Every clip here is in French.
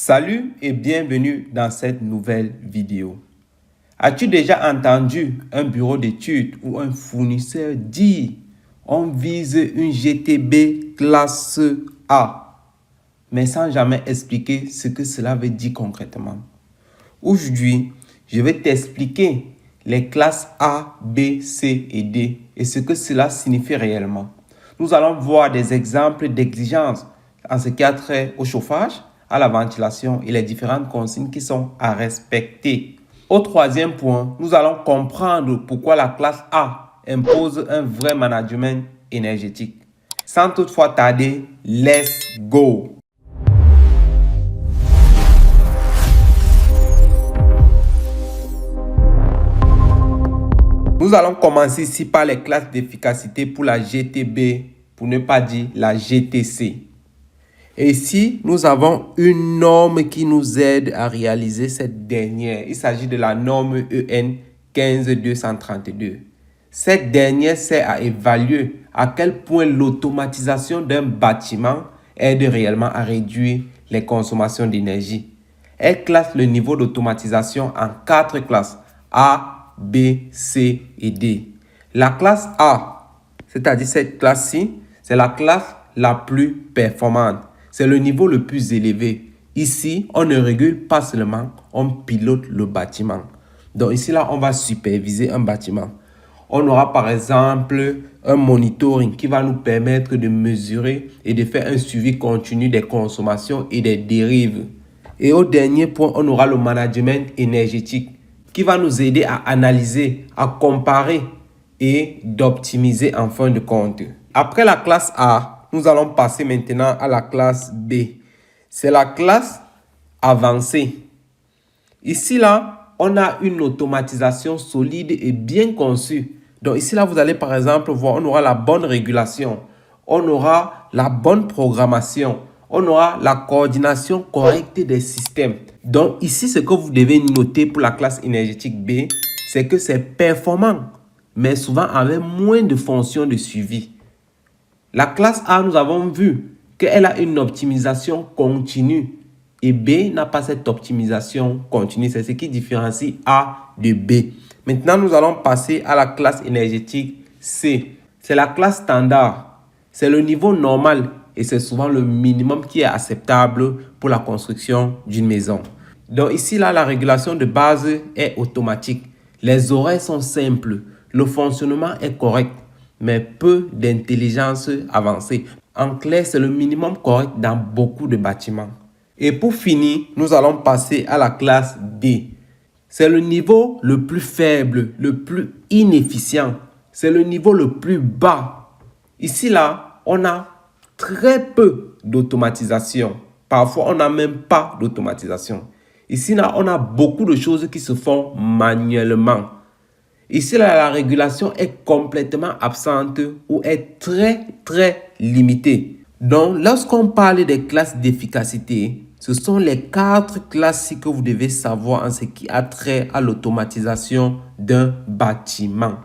Salut et bienvenue dans cette nouvelle vidéo. As-tu déjà entendu un bureau d'études ou un fournisseur dire on vise une GTB classe A, mais sans jamais expliquer ce que cela veut dire concrètement? Aujourd'hui, je vais t'expliquer les classes A, B, C et D et ce que cela signifie réellement. Nous allons voir des exemples d'exigences en ce qui a trait au chauffage, à la ventilation et les différentes consignes qui sont à respecter. Au troisième point, nous allons comprendre pourquoi la classe A impose un vrai management énergétique. Sans toutefois tarder, let's go! Nous allons commencer ici par les classes d'efficacité pour la GTB, pour ne pas dire la GTC. Et ici, nous avons une norme qui nous aide à réaliser cette dernière. Il s'agit de la norme EN 15232. Cette dernière sert à évaluer à quel point l'automatisation d'un bâtiment aide réellement à réduire les consommations d'énergie. Elle classe le niveau d'automatisation en 4 classes, A, B, C et D. La classe A, c'est-à-dire cette classe-ci, c'est la classe la plus performante. C'est le niveau le plus élevé. Ici, on ne régule pas seulement, on pilote le bâtiment. Donc ici, là, on va superviser un bâtiment. On aura par exemple un monitoring qui va nous permettre de mesurer et de faire un suivi continu des consommations et des dérives. Et au dernier point, on aura le management énergétique qui va nous aider à analyser, à comparer et d'optimiser en fin de compte. Après la classe A, nous allons passer maintenant à la classe B. C'est la classe avancée. Ici, là, on a une automatisation solide et bien conçue. Donc ici, là, vous allez par exemple voir, on aura la bonne régulation, on aura la bonne programmation, on aura la coordination correcte des systèmes. Donc ici, ce que vous devez noter pour la classe énergétique B, c'est que c'est performant, mais souvent avec moins de fonctions de suivi. La classe A, nous avons vu qu'elle a une optimisation continue et B n'a pas cette optimisation continue. C'est ce qui différencie A de B. Maintenant, nous allons passer à la classe énergétique C. C'est la classe standard. C'est le niveau normal et c'est souvent le minimum qui est acceptable pour la construction d'une maison. Donc ici, là, la régulation de base est automatique. Les horaires sont simples. Le fonctionnement est correct, mais peu d'intelligence avancée. En clair, c'est le minimum correct dans beaucoup de bâtiments. Et pour finir, nous allons passer à la classe D. C'est le niveau le plus faible, le plus inefficient. C'est le niveau le plus bas. Ici, là, on a très peu d'automatisation. Parfois, on n'a même pas d'automatisation. Ici, là, on a beaucoup de choses qui se font manuellement. Ici, là, la régulation est complètement absente ou est très limitée. Donc, lorsqu'on parle des classes d'efficacité, ce sont les 4 classes que vous devez savoir en ce qui a trait à l'automatisation d'un bâtiment.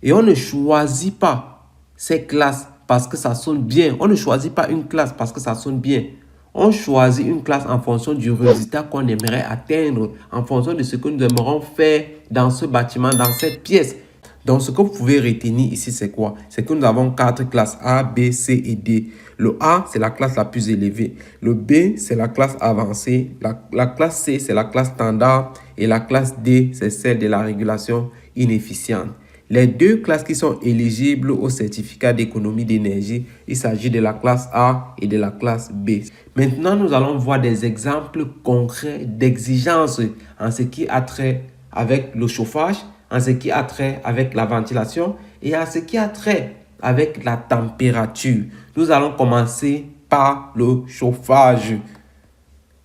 Et on ne choisit pas ces classes parce que ça sonne bien. On ne choisit pas une classe parce que ça sonne bien. On choisit une classe en fonction du résultat qu'on aimerait atteindre, en fonction de ce que nous aimerons faire dans ce bâtiment, dans cette pièce. Donc, ce que vous pouvez retenir ici, c'est quoi? C'est que nous avons 4 classes A, B, C et D. Le A, c'est la classe la plus élevée. Le B, c'est la classe avancée. La classe C, c'est la classe standard. Et la classe D, c'est celle de la régulation inefficiente. Les 2 classes qui sont éligibles au certificat d'économie d'énergie, il s'agit de la classe A et de la classe B. Maintenant, nous allons voir des exemples concrets d'exigences en ce qui a trait avec le chauffage, en ce qui a trait avec la ventilation et en ce qui a trait avec la température. Nous allons commencer par le chauffage,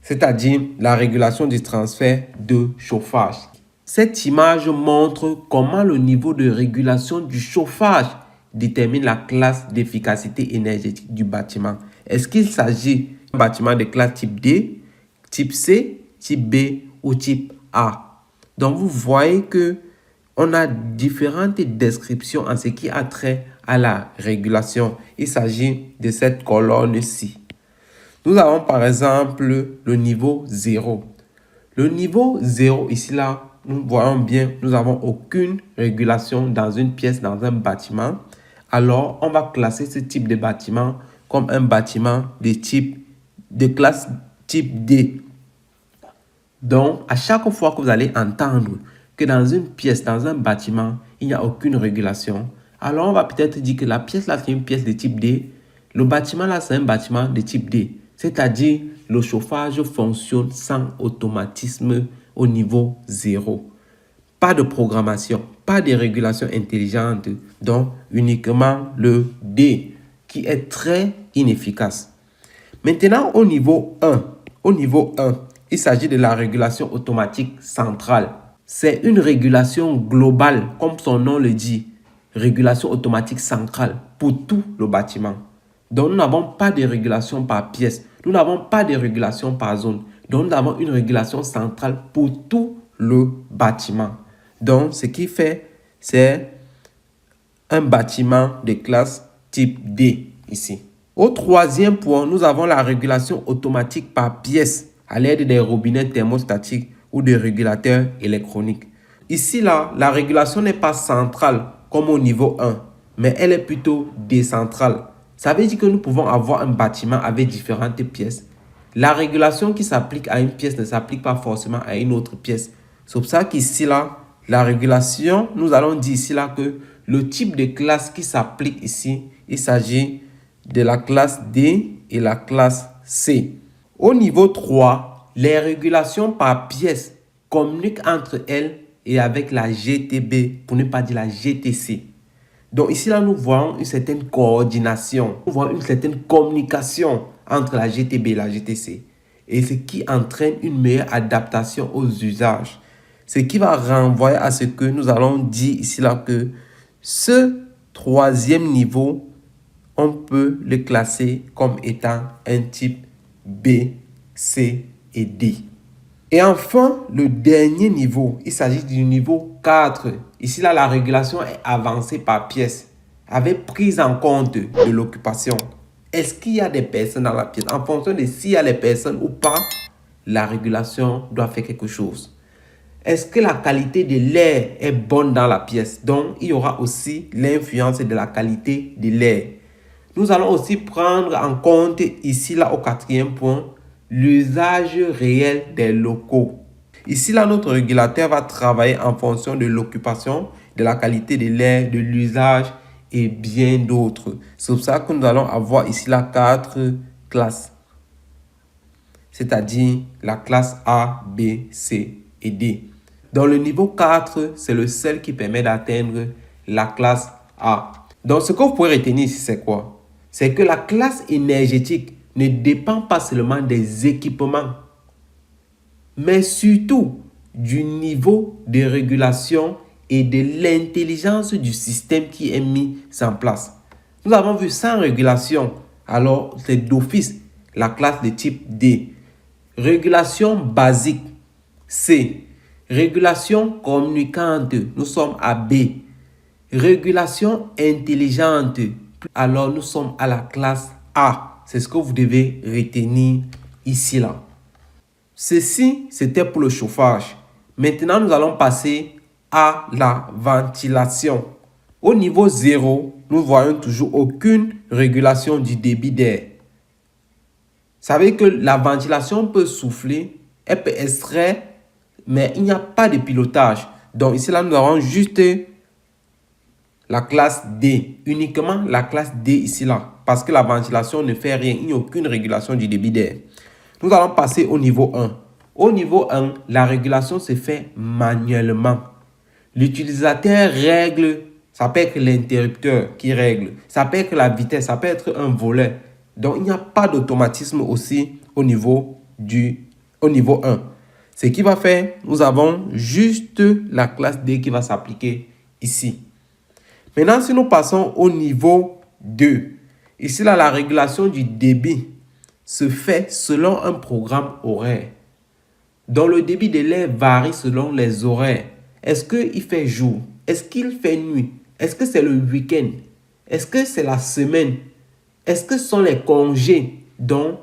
c'est-à-dire la régulation du transfert de chauffage. Cette image montre comment le niveau de régulation du chauffage détermine la classe d'efficacité énergétique du bâtiment. Est-ce qu'il s'agit d'un bâtiment de classe type D, type C, type B ou type A? Donc, vous voyez que on a différentes descriptions en ce qui a trait à la régulation. Il s'agit de cette colonne-ci. Nous avons par exemple le niveau 0. Le niveau 0, ici là, nous voyons bien, nous n'avons aucune régulation dans une pièce, dans un bâtiment. Alors, on va classer ce type de bâtiment comme un bâtiment de classe type D. Donc, à chaque fois que vous allez entendre que dans une pièce, dans un bâtiment, il n'y a aucune régulation, alors on va peut-être dire que la pièce là, c'est une pièce de type D. Le bâtiment là, c'est un bâtiment de type D. C'est-à-dire, le chauffage fonctionne sans automatisme au niveau 0. Pas de programmation, pas de régulation intelligente, donc uniquement le D qui est très inefficace. Maintenant, au niveau 1, il s'agit de la régulation automatique centrale. C'est une régulation globale, comme son nom le dit, régulation automatique centrale pour tout le bâtiment. Donc, nous n'avons pas de régulation par pièce, nous n'avons pas de régulation par zone. Donc, nous avons une régulation centrale pour tout le bâtiment. Donc, ce qui fait, c'est un bâtiment de classe type D ici. Au troisième point, nous avons la régulation automatique par pièce à l'aide des robinets thermostatiques ou de régulateurs électroniques. Ici, là, la régulation n'est pas centrale comme au niveau 1, mais elle est plutôt décentrale. Ça veut dire que nous pouvons avoir un bâtiment avec différentes pièces. La régulation qui s'applique à une pièce ne s'applique pas forcément à une autre pièce. C'est pour ça qu'ici, là, la régulation, nous allons dire ici, là, que le type de classe qui s'applique ici, il s'agit de la classe D et la classe C. Au niveau 3, les régulations par pièce communiquent entre elles et avec la GTB, pour ne pas dire la GTC. Donc ici, là, nous voyons une certaine coordination, nous voyons une certaine communication entre la GTB et la GTC. Et ce qui entraîne une meilleure adaptation aux usages. Ce qui va renvoyer à ce que nous allons dire ici, là, que ce troisième niveau, on peut le classer comme étant un type B, C et D. Et enfin, le dernier niveau, il s'agit du niveau 4. Ici, là, la régulation est avancée par pièce, avec prise en compte de l'occupation. Est-ce qu'il y a des personnes dans la pièce? En fonction de s'il y a des personnes ou pas, la régulation doit faire quelque chose. Est-ce que la qualité de l'air est bonne dans la pièce? Donc, il y aura aussi l'influence de la qualité de l'air. Nous allons aussi prendre en compte ici, là, au quatrième point, l'usage réel des locaux. Ici, là, notre régulateur va travailler en fonction de l'occupation, de la qualité de l'air, de l'usage et bien d'autres. C'est pour ça que nous allons avoir ici, là, 4 classes. C'est-à-dire la classe A, B, C et D. Dans le niveau 4, c'est le seul qui permet d'atteindre la classe A. Donc, ce que vous pouvez retenir ici, c'est quoi? C'est que la classe énergétique ne dépend pas seulement des équipements, mais surtout du niveau de régulation et de l'intelligence du système qui est mis en place. Nous avons vu sans régulation, alors c'est d'office la classe de type D. Régulation basique, C. Régulation communicante, nous sommes à B. Régulation intelligente, alors nous sommes à la classe A. C'est ce que vous devez retenir ici, là. Ceci, c'était pour le chauffage. Maintenant, nous allons passer à la ventilation. Au niveau 0, nous voyons toujours aucune régulation du débit d'air. Vous savez que la ventilation peut souffler, elle peut extraire, mais il n'y a pas de pilotage. Donc ici, là, nous avons juste la classe D, uniquement la classe D ici, là, parce que la ventilation ne fait rien, il n'y a aucune régulation du débit d'air. Nous allons passer au niveau 1. Au niveau 1, la régulation se fait manuellement. L'utilisateur règle, ça peut être l'interrupteur qui règle, ça peut être la vitesse, ça peut être un volet. Donc, il n'y a pas d'automatisme aussi au niveau 1. Ce qui va faire, nous avons juste la classe D qui va s'appliquer ici. Maintenant, si nous passons au niveau 2, ici, là, la régulation du débit se fait selon un programme horaire. Donc, le débit de l'air varie selon les horaires. Est-ce qu'il fait jour? Est-ce qu'il fait nuit? Est-ce que c'est le week-end? Est-ce que c'est la semaine? Est-ce que ce sont les congés? Donc,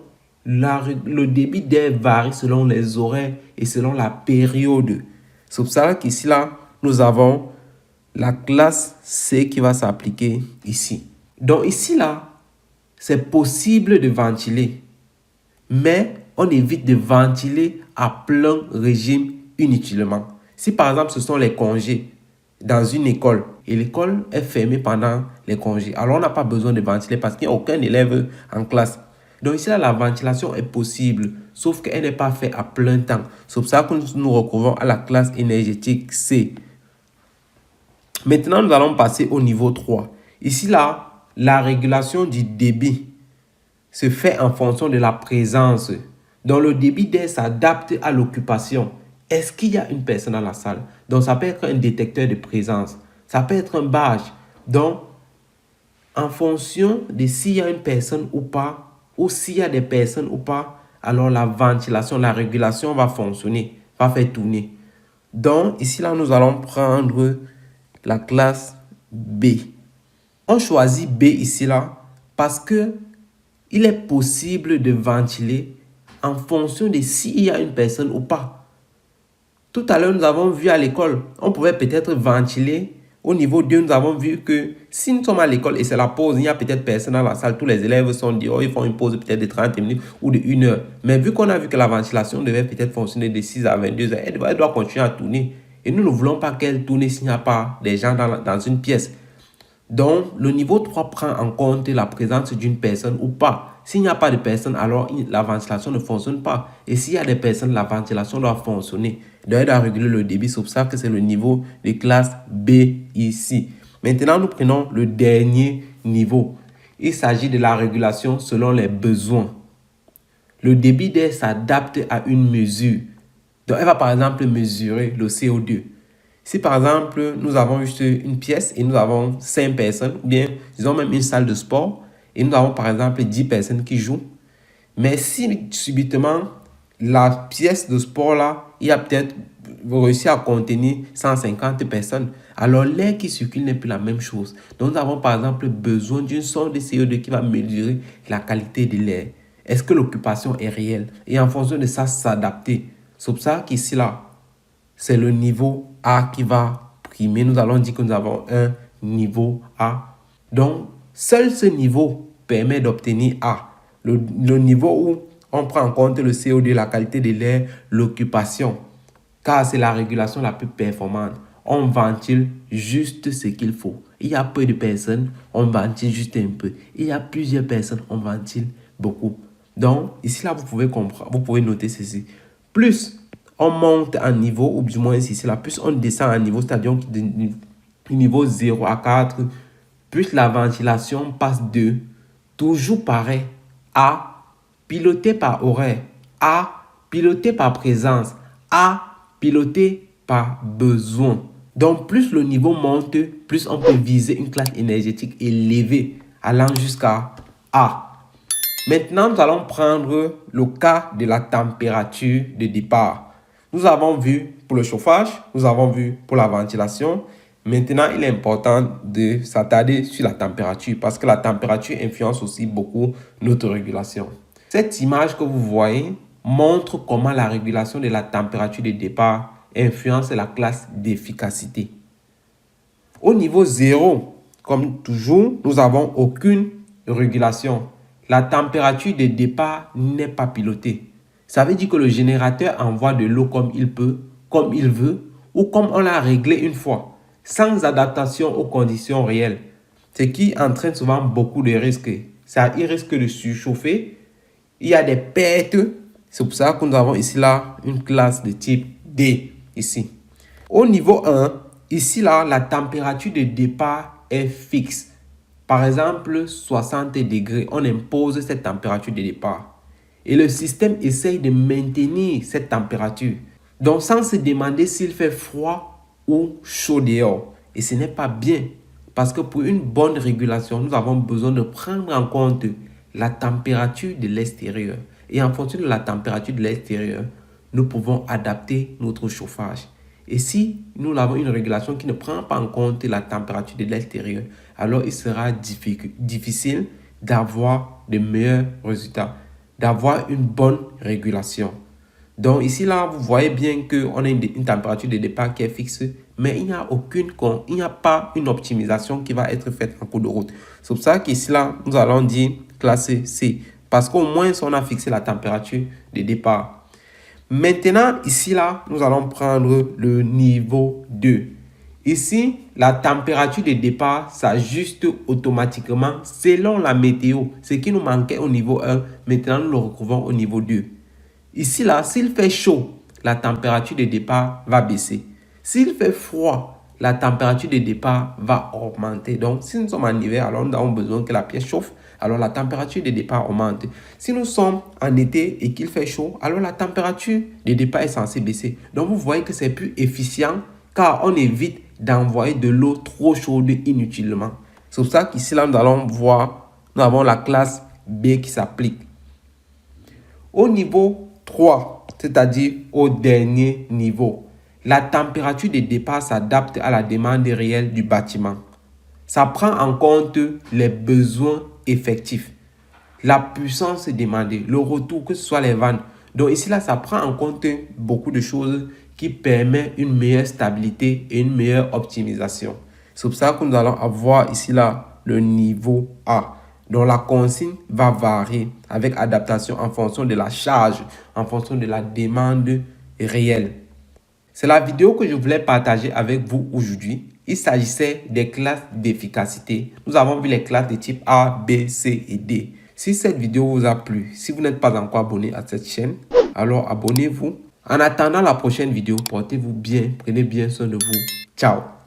le débit d'air varie selon les horaires et selon la période. C'est pour ça qu'ici, là, nous avons la classe C qui va s'appliquer ici. Donc ici, là, c'est possible de ventiler, mais on évite de ventiler à plein régime inutilement. Si par exemple, ce sont les congés dans une école et l'école est fermée pendant les congés, alors on n'a pas besoin de ventiler parce qu'il n'y a aucun élève en classe. Donc ici, là, la ventilation est possible, sauf qu'elle n'est pas faite à plein temps. C'est pour ça que nous recouvrons à la classe énergétique C. Maintenant, nous allons passer au niveau 3. Ici, là, la régulation du débit se fait en fonction de la présence. Donc, le débit d'air s'adapte à l'occupation. Est-ce qu'il y a une personne dans la salle? Donc, ça peut être un détecteur de présence. Ça peut être un badge. Donc, en fonction de s'il y a une personne ou pas, ou s'il y a des personnes ou pas, alors la ventilation, la régulation va fonctionner, va faire tourner. Donc, ici, là, nous allons prendre la classe B. On choisit B ici, là, parce que il est possible de ventiler en fonction de s'il y a une personne ou pas. Tout à l'heure, nous avons vu à l'école, on pouvait peut-être ventiler. Au niveau 2, nous avons vu que si nous sommes à l'école et c'est la pause, il n'y a peut-être personne dans la salle, tous les élèves sont dit, oh, ils font une pause peut-être de 30 minutes ou de 1 heure. Mais vu qu'on a vu que la ventilation devait peut-être fonctionner de 6 à 22 heures, elle doit continuer à tourner. Et nous ne voulons pas qu'elle tourne s'il n'y a pas des gens dans une pièce. Donc, le niveau 3 prend en compte la présence d'une personne ou pas. S'il n'y a pas de personne, alors la ventilation ne fonctionne pas. Et s'il y a des personnes, la ventilation doit fonctionner. Donc, elle doit réguler le débit. C'est pour ça que c'est le niveau de classe B ici. Maintenant, nous prenons le dernier niveau. Il s'agit de la régulation selon les besoins. Le débit d'air s'adapte à une mesure. Donc, elle va par exemple mesurer le CO2. Si par exemple, nous avons juste une pièce et nous avons 5 personnes, ou bien disons même une salle de sport, et nous avons par exemple 10 personnes qui jouent, mais si subitement la pièce de sport là, il y a peut-être réussi à contenir 150 personnes, alors l'air qui circule n'est plus la même chose. Donc nous avons par exemple besoin d'une sonde de CO2 qui va mesurer la qualité de l'air. Est-ce que l'occupation est réelle? Et en fonction de ça, s'adapter. C'est pour ça qu'ici là, c'est le niveau A qui va primer. Nous allons dire que nous avons un niveau A. Donc, seul ce niveau permet d'obtenir A. Le niveau où on prend en compte le CO2, la qualité de l'air, l'occupation. Car c'est la régulation la plus performante. On ventile juste ce qu'il faut. Il y a peu de personnes, on ventile juste un peu. Il y a plusieurs personnes, on ventile beaucoup. Donc, ici, là, vous pouvez comprendre, vous pouvez noter ceci. Plus on monte en niveau, ou du moins ici, là, plus on descend en niveau, c'est-à-dire du niveau 0 à 4, plus la ventilation passe de toujours pareil à piloté par horaire, à piloté par présence, à piloté par besoin. Donc, plus le niveau monte, plus on peut viser une classe énergétique élevée, allant jusqu'à A. Maintenant, nous allons prendre le cas de la température de départ. Nous avons vu pour le chauffage, nous avons vu pour la ventilation. Maintenant, il est important de s'attarder sur la température parce que la température influence aussi beaucoup notre régulation. Cette image que vous voyez montre comment la régulation de la température de départ influence la classe d'efficacité. Au niveau 0, comme toujours, nous n'avons aucune régulation. La température de départ n'est pas pilotée. Ça veut dire que le générateur envoie de l'eau comme il peut, comme il veut, ou comme on l'a réglé une fois, sans adaptation aux conditions réelles. Ce qui entraîne souvent beaucoup de risques. Ça, il risque de surchauffer. Il y a des pertes. C'est pour ça que nous avons ici là une classe de type D ici. Au niveau 1, ici là, la température de départ est fixe. Par exemple, 60 degrés, on impose cette température de départ. Et le système essaye de maintenir cette température. Donc, sans se demander s'il fait froid ou chaud dehors. Et ce n'est pas bien. Parce que pour une bonne régulation, nous avons besoin de prendre en compte la température de l'extérieur. Et en fonction de la température de l'extérieur, nous pouvons adapter notre chauffage. Et si nous avons une régulation qui ne prend pas en compte la température de l'extérieur, alors il sera difficile d'avoir de meilleurs résultats. d'avoir une bonne régulation. Donc ici, là, vous voyez bien qu'on a une température de départ qui est fixe, mais il n'y a pas une optimisation qui va être faite en cours de route. C'est pour ça qu'ici, là, nous allons dire classe C, parce qu'au moins, on a fixé la température de départ. Maintenant, ici, là, nous allons prendre le niveau 2. Ici, la température de départ s'ajuste automatiquement selon la météo. Ce qui nous manquait au niveau 1, maintenant, nous le recouvrons au niveau 2. Ici, là, s'il fait chaud, la température de départ va baisser. S'il fait froid, la température de départ va augmenter. Donc, si nous sommes en hiver, alors nous avons besoin que la pièce chauffe, alors la température de départ augmente. Si nous sommes en été et qu'il fait chaud, alors la température de départ est censée baisser. Donc, vous voyez que c'est plus efficient car on évite d'envoyer de l'eau trop chaude inutilement. C'est pour ça qu'ici, là, nous allons voir, nous avons la classe B qui s'applique. Au niveau 3, c'est-à-dire au dernier niveau, la température de départ s'adapte à la demande réelle du bâtiment. Ça prend en compte les besoins effectifs, la puissance demandée, le retour, que ce soit les vannes. Donc ici, là, ça prend en compte beaucoup de choses qui permettent une meilleure stabilité et une meilleure optimisation. C'est pour ça que nous allons avoir ici, là, le niveau A. Donc la consigne va varier avec adaptation en fonction de la charge, en fonction de la demande réelle. C'est la vidéo que je voulais partager avec vous aujourd'hui. Il s'agissait des classes d'efficacité. Nous avons vu les classes de type A, B, C et D. Si cette vidéo vous a plu, si vous n'êtes pas encore abonné à cette chaîne, alors abonnez-vous. En attendant la prochaine vidéo, portez-vous bien, prenez bien soin de vous. Ciao!